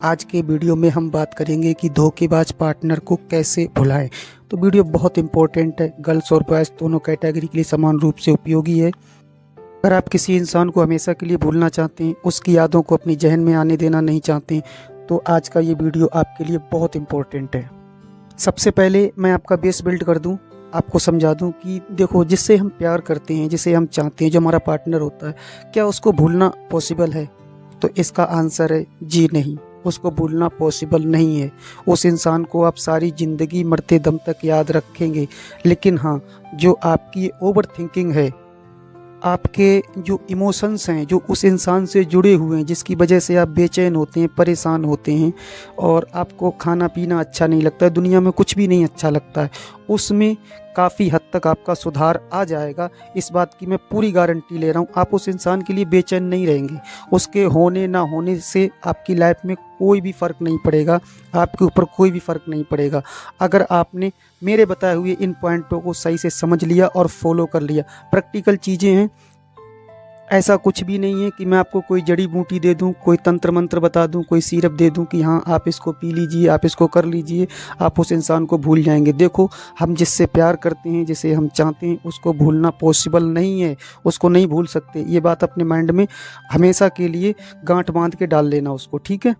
आज के वीडियो में हम बात करेंगे कि धोखेबाज पार्टनर को कैसे भुलाएं। तो वीडियो बहुत इंपॉर्टेंट है, गर्ल्स और बॉयज़ दोनों कैटेगरी के लिए समान रूप से उपयोगी है। अगर आप किसी इंसान को हमेशा के लिए भूलना चाहते हैं, उसकी यादों को अपनी जहन में आने देना नहीं चाहते, तो आज का ये वीडियो आपके लिए बहुत इंपॉर्टेंट है। सबसे पहले मैं आपका बेस बिल्ड कर दूं, आपको समझा दूं कि देखो, जिससे हम प्यार करते हैं, जिसे हम चाहते हैं, जो हमारा पार्टनर होता है, क्या उसको भूलना पॉसिबल है? तो इसका आंसर है जी नहीं, उसको भूलना पॉसिबल नहीं है। उस इंसान को आप सारी ज़िंदगी मरते दम तक याद रखेंगे, लेकिन हाँ, जो आपकी ओवर थिंकिंग है, आपके जो इमोशंस हैं, जो उस इंसान से जुड़े हुए हैं, जिसकी वजह से आप बेचैन होते हैं, परेशान होते हैं और आपको खाना पीना अच्छा नहीं लगता है, दुनिया में कुछ भी नहीं अच्छा लगता है, उसमें काफ़ी हद तक आपका सुधार आ जाएगा। इस बात की मैं पूरी गारंटी ले रहा हूँ। आप उस इंसान के लिए बेचैन नहीं रहेंगे। उसके होने ना होने से आपकी लाइफ में कोई भी फ़र्क नहीं पड़ेगा, आपके ऊपर कोई भी फ़र्क नहीं पड़ेगा, अगर आपने मेरे बताए हुए इन पॉइंटों को सही से समझ लिया और फॉलो कर लिया। प्रैक्टिकल चीज़ें हैं, ऐसा कुछ भी नहीं है कि मैं आपको कोई जड़ी बूटी दे दूं, कोई तंत्र मंत्र बता दूं, कोई सिरप दे दूं कि हाँ आप इसको पी लीजिए, आप इसको कर लीजिए, आप उस इंसान को भूल जाएंगे। देखो, हम जिससे प्यार करते हैं, जिसे हम चाहते हैं, उसको भूलना पॉसिबल नहीं है, उसको नहीं भूल सकते। ये बात अपने माइंड में हमेशा के लिए गांठ बांध के डाल लेना उसको, ठीक है।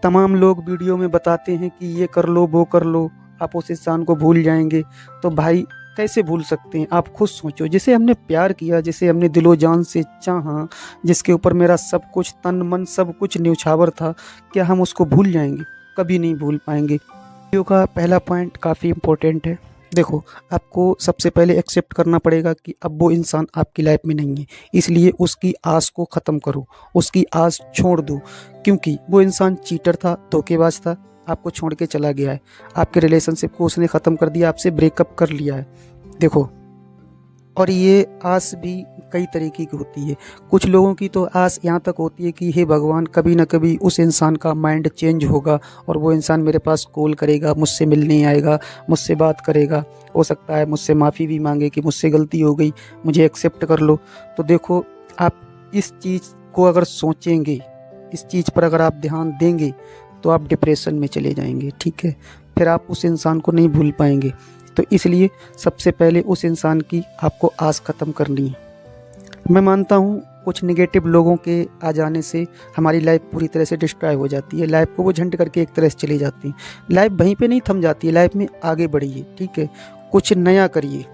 तमाम लोग वीडियो में बताते हैं कि ये कर लो, वो कर लो, आप उस इंसान को भूल जाएंगे। तो भाई, कैसे भूल सकते हैं? आप खुद सोचो, जिसे हमने प्यार किया, जिसे हमने दिलो जान से चाहा, जिसके ऊपर मेरा सब कुछ, तन मन सब कुछ न्यौछावर था, क्या हम उसको भूल जाएंगे? कभी नहीं भूल पाएंगे। वीडियो का पहला पॉइंट काफ़ी इम्पोर्टेंट है। देखो, आपको सबसे पहले एक्सेप्ट करना पड़ेगा कि अब वो इंसान आपकी लाइफ में नहीं है, इसलिए उसकी आस को ख़त्म करो, उसकी आस छोड़ दो, क्योंकि वो इंसान चीटर था, धोखेबाज था, आपको छोड़ के चला गया है, आपके रिलेशनशिप को उसने ख़त्म कर दिया, आपसे ब्रेकअप कर लिया है। देखो, और ये आस भी कई तरीके की होती है। कुछ लोगों की तो आस यहाँ तक होती है कि हे भगवान, कभी ना कभी उस इंसान का माइंड चेंज होगा और वो इंसान मेरे पास कॉल करेगा, मुझसे मिलने आएगा, मुझसे बात करेगा, हो सकता है मुझसे माफ़ी भी मांगे कि मुझसे गलती हो गई, मुझे एक्सेप्ट कर लो। तो देखो, आप इस चीज़ को अगर सोचेंगे, इस चीज़ पर अगर आप ध्यान देंगे, तो आप डिप्रेशन में चले जाएंगे, ठीक है। फिर आप उस इंसान को नहीं भूल पाएंगे। तो इसलिए सबसे पहले उस इंसान की आपको आस ख़त्म करनी है। मैं मानता हूँ कुछ नेगेटिव लोगों के आ जाने से हमारी लाइफ पूरी तरह से डिस्ट्रॉय हो जाती है, लाइफ को वो झंड करके एक तरह से चली जाती है। लाइफ वहीं पे नहीं थम जाती है, लाइफ में आगे बढ़िए, ठीक है, कुछ नया करिए।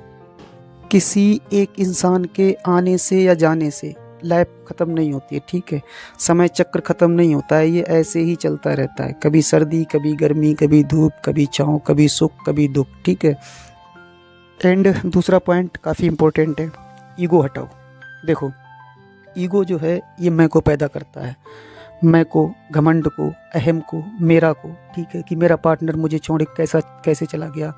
किसी एक इंसान के आने से या जाने से लाइफ ख़त्म नहीं होती है, ठीक है। समय चक्र ख़त्म नहीं होता है, ये ऐसे ही चलता रहता है, कभी सर्दी, कभी गर्मी, कभी धूप, कभी छाँव, कभी सुख, कभी दुख, ठीक है। एंड दूसरा पॉइंट काफ़ी इम्पोर्टेंट है, ईगो हटाओ। देखो, ईगो जो है ये मैं को पैदा करता है, मैं को, घमंड को, अहम को, मेरा को, ठीक है, कि मेरा पार्टनर मुझे छोड़ कैसे चला गया,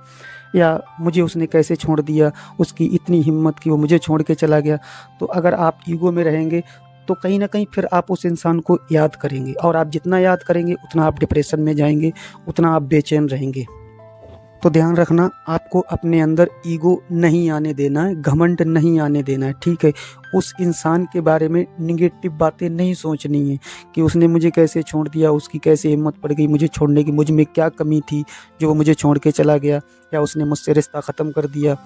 या मुझे उसने कैसे छोड़ दिया, उसकी इतनी हिम्मत कि वो मुझे छोड़ के चला गया। तो अगर आप ईगो में रहेंगे तो कहीं ना कहीं फिर आप उस इंसान को याद करेंगे, और आप जितना याद करेंगे उतना आप डिप्रेशन में जाएंगे, उतना आप बेचैन रहेंगे। तो ध्यान रखना, आपको अपने अंदर ईगो नहीं आने देना है, घमंड नहीं आने देना है, ठीक है। उस इंसान के बारे में निगेटिव बातें नहीं सोचनी है कि उसने मुझे कैसे छोड़ दिया, उसकी कैसे हिम्मत पड़ गई मुझे छोड़ने की, मुझ में क्या कमी थी जो वो मुझे छोड़ के चला गया, या उसने मुझसे रिश्ता ख़त्म कर दिया।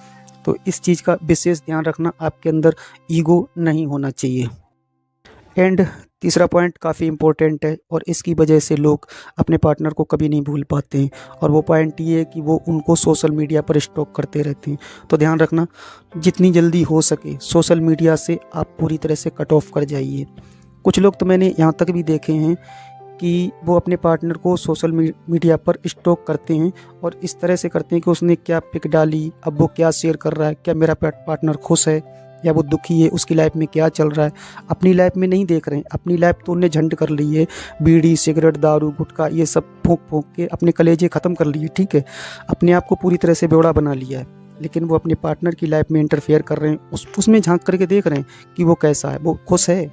तो इस चीज़ का विशेष ध्यान रखना, आपके अंदर ईगो नहीं होना चाहिए। एंड तीसरा पॉइंट काफ़ी इम्पोर्टेंट है, और इसकी वजह से लोग अपने पार्टनर को कभी नहीं भूल पाते हैं, और वो पॉइंट ये है कि वो उनको सोशल मीडिया पर स्टॉक करते रहते हैं। तो ध्यान रखना, जितनी जल्दी हो सके सोशल मीडिया से आप पूरी तरह से कट ऑफ कर जाइए। कुछ लोग तो मैंने यहाँ तक भी देखे हैं कि वो अपने पार्टनर को सोशल मीडिया पर स्टॉक करते हैं, और इस तरह से करते हैं कि उसने क्या पिक डाली, अब वो क्या शेयर कर रहा है, क्या मेरा पार्टनर खुश है या वो दुखी है, उसकी लाइफ में क्या चल रहा है। अपनी लाइफ में नहीं देख रहे हैं, अपनी लाइफ तो उन्हें झंड कर ली है, बीड़ी, सिगरेट, दारू, गुटखा, ये सब फूंक फूंक के अपने कलेजे ख़त्म कर लिए, ठीक है। अपने आप को पूरी तरह से बेवड़ा बना लिया है, लेकिन वो अपने पार्टनर की लाइफ में इंटरफेयर कर रहे हैं, उसमें झांक करके देख रहे हैं कि वो कैसा है, वो खुश है,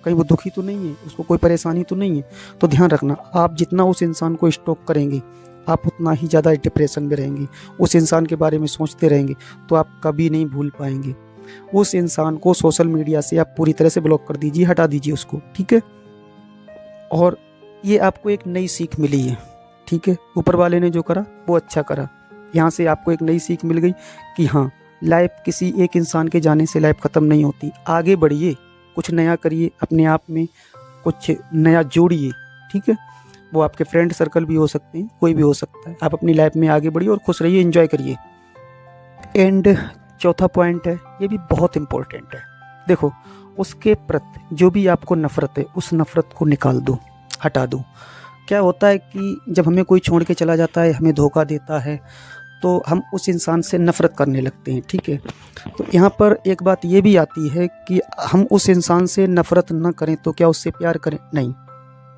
कहीं वो दुखी तो नहीं है, उसको कोई परेशानी तो नहीं है। तो ध्यान रखना, आप जितना उस इंसान को स्टॉक करेंगे, आप उतना ही ज़्यादा डिप्रेशन में रहेंगे, उस इंसान के बारे में सोचते रहेंगे, तो आप कभी नहीं भूल पाएंगे। उस इंसान को सोशल मीडिया से आप पूरी तरह से ब्लॉक कर दीजिए, हटा दीजिए उसको, ठीक है। और ये आपको एक नई सीख मिली है, ठीक है। ऊपर वाले ने जो करा वो अच्छा करा। यहाँ से आपको एक नई सीख मिल गई कि हाँ, लाइफ किसी एक इंसान के जाने से लाइफ ख़त्म नहीं होती। आगे बढ़िए, कुछ नया करिए, अपने आप में कुछ नया जोड़िए, ठीक है। वो आपके फ्रेंड सर्कल भी हो सकते हैं, कोई भी हो सकता है। आप अपनी लाइफ में आगे बढ़िए और खुश रहिए, एंजॉय करिए। एंड चौथा पॉइंट है, ये भी बहुत इम्पोर्टेंट है। देखो, उसके प्रति जो भी आपको नफ़रत है, उस नफ़रत को निकाल दो, हटा दो। क्या होता है कि जब हमें कोई छोड़ के चला जाता है, हमें धोखा देता है, तो हम उस इंसान से नफ़रत करने लगते हैं, ठीक है। तो यहाँ पर एक बात ये भी आती है कि हम उस इंसान से नफ़रत न करें तो क्या उससे प्यार करें? नहीं,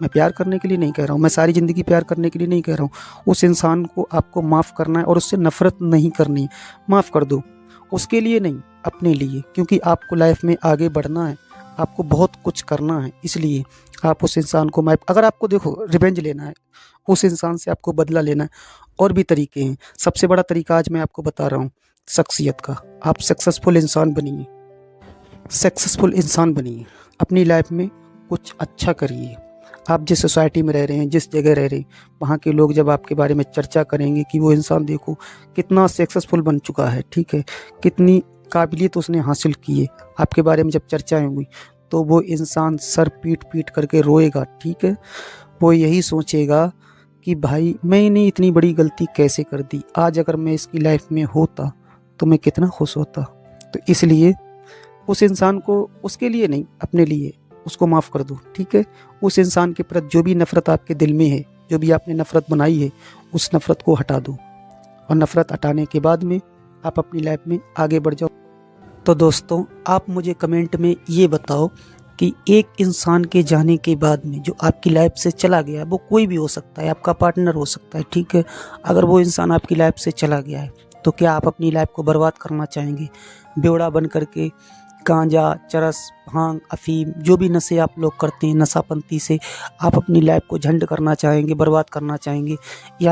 मैं प्यार करने के लिए नहीं कह रहा हूँ, मैं सारी ज़िंदगी प्यार करने के लिए नहीं कह रहा हूँ। उस इंसान को आपको माफ़ करना है और उससे नफ़रत नहीं करनी है। माफ़ कर दो, उसके लिए नहीं, अपने लिए, क्योंकि आपको लाइफ में आगे बढ़ना है, आपको बहुत कुछ करना है। इसलिए आप उस इंसान को माफ़, अगर आपको देखो रिवेंज लेना है, उस इंसान से आपको बदला लेना है, और भी तरीके हैं। सबसे बड़ा तरीका आज मैं आपको बता रहा हूँ, शख्सियत का। आप सक्सेसफुल इंसान बनिए, सक्सेसफुल इंसान बनिए, अपनी लाइफ में कुछ अच्छा करिए। आप जिस सोसाइटी में रह रहे हैं, जिस जगह रह रहे हैं, वहाँ के लोग जब आपके बारे में चर्चा करेंगे कि वो इंसान देखो कितना सक्सेसफुल बन चुका है, ठीक है, कितनी काबिलियत उसने हासिल की है, आपके बारे में जब चर्चाएं होंगी, तो वो इंसान सर पीट पीट करके रोएगा, ठीक है। वो यही सोचेगा कि भाई मैंने इतनी बड़ी गलती कैसे कर दी, आज अगर मैं इसकी लाइफ में होता तो मैं कितना खुश होता। तो इसलिए उस इंसान को, उसके लिए नहीं, अपने लिए उसको माफ़ कर दो, ठीक है। उस इंसान के प्रति जो भी नफ़रत आपके दिल में है, जो भी आपने नफ़रत बनाई है, उस नफ़रत को हटा दो, और नफ़रत हटाने के बाद में आप अपनी लाइफ में आगे बढ़ जाओ। तो दोस्तों, आप मुझे कमेंट में ये बताओ कि एक इंसान के जाने के बाद में जो आपकी लाइफ से चला गया, वो कोई भी हो सकता है, आपका पार्टनर हो सकता है, ठीक है। अगर वो इंसान आपकी लाइफ से चला गया है, तो क्या आप अपनी लाइफ को बर्बाद करना चाहेंगे? बेवड़ा बन करके गांजा, चरस, भांग, अफीम, जो भी नशे आप लोग करते हैं, नशापंती से आप अपनी लाइफ को झंड करना चाहेंगे, बर्बाद करना चाहेंगे, या